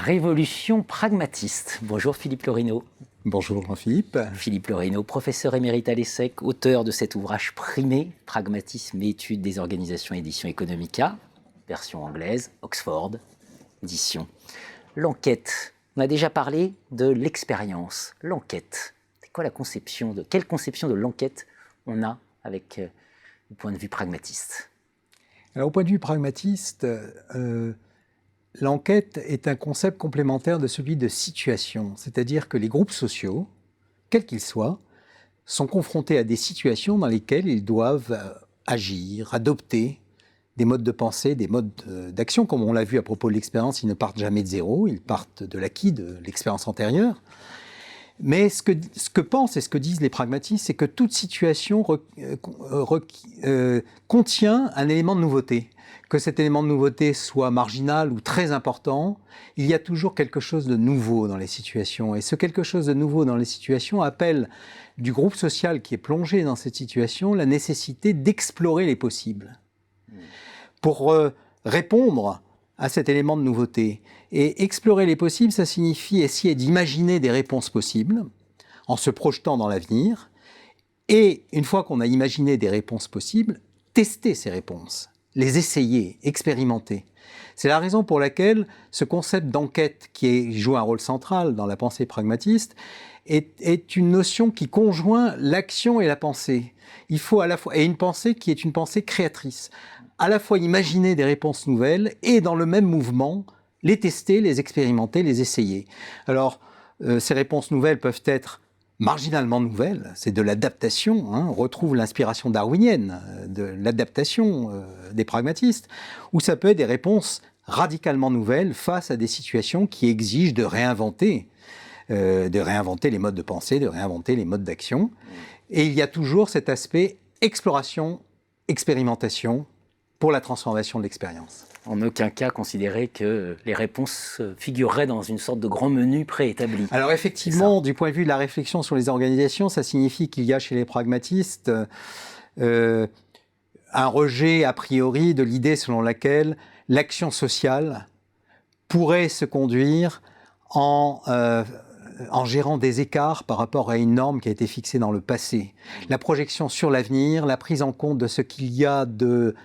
révolution pragmatiste. Bonjour Philippe Lorino. Bonjour Jean-Philippe. Philippe Lorino, professeur émérite à l'ESSEC, auteur de cet ouvrage primé, Pragmatisme et études des organisations édition Economica, version anglaise, Oxford, édition. L'enquête, on a déjà parlé de l'expérience. L'enquête, c'est quoi quelle conception de l'enquête on a avec le point de vue pragmatiste? Alors, au point de vue pragmatiste, l'enquête est un concept complémentaire de celui de situation, c'est-à-dire que les groupes sociaux, quels qu'ils soient, sont confrontés à des situations dans lesquelles ils doivent agir, adopter des modes de pensée, des modes d'action. Comme on l'a vu à propos de l'expérience, ils ne partent jamais de zéro, ils partent de l'acquis de l'expérience antérieure. Mais ce que pensent et ce que disent les pragmatistes, c'est que toute situation contient un élément de nouveauté. Que cet élément de nouveauté soit marginal ou très important, il y a toujours quelque chose de nouveau dans les situations. Et ce quelque chose de nouveau dans les situations appelle du groupe social qui est plongé dans cette situation la nécessité d'explorer les possibles. Pour répondre à cet élément de nouveauté. Et explorer les possibles, ça signifie essayer d'imaginer des réponses possibles en se projetant dans l'avenir. Et une fois qu'on a imaginé des réponses possibles, tester ces réponses, les essayer, expérimenter. C'est la raison pour laquelle ce concept d'enquête, qui joue un rôle central dans la pensée pragmatiste, est une notion qui conjoint l'action et la pensée. Il faut à la fois, et une pensée qui est une pensée créatrice, à la fois imaginer des réponses nouvelles et dans le même mouvement, les tester, les expérimenter, les essayer. Alors, ces réponses nouvelles peuvent être marginalement nouvelles, c'est de l'adaptation, on retrouve l'inspiration darwinienne de l'adaptation des pragmatistes, ou ça peut être des réponses radicalement nouvelles face à des situations qui exigent de réinventer les modes de pensée, de réinventer les modes d'action. Et il y a toujours cet aspect exploration, expérimentation pour la transformation de l'expérience. En aucun cas considérer que les réponses figureraient dans une sorte de grand menu préétabli. Alors effectivement, du point de vue de la réflexion sur les organisations, ça signifie qu'il y a chez les pragmatistes un rejet a priori de l'idée selon laquelle l'action sociale pourrait se conduire en gérant des écarts par rapport à une norme qui a été fixée dans le passé. La projection sur l'avenir, la prise en compte de ce qu'il y a de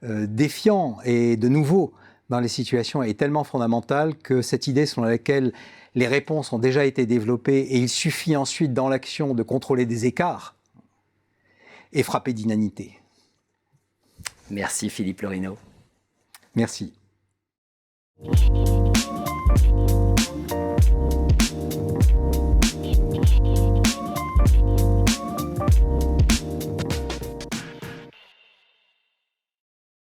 défiant et de nouveau dans les situations est tellement fondamentale que cette idée selon laquelle les réponses ont déjà été développées et il suffit ensuite dans l'action de contrôler des écarts est frappée d'inanité. Merci Philippe Lorino. Merci.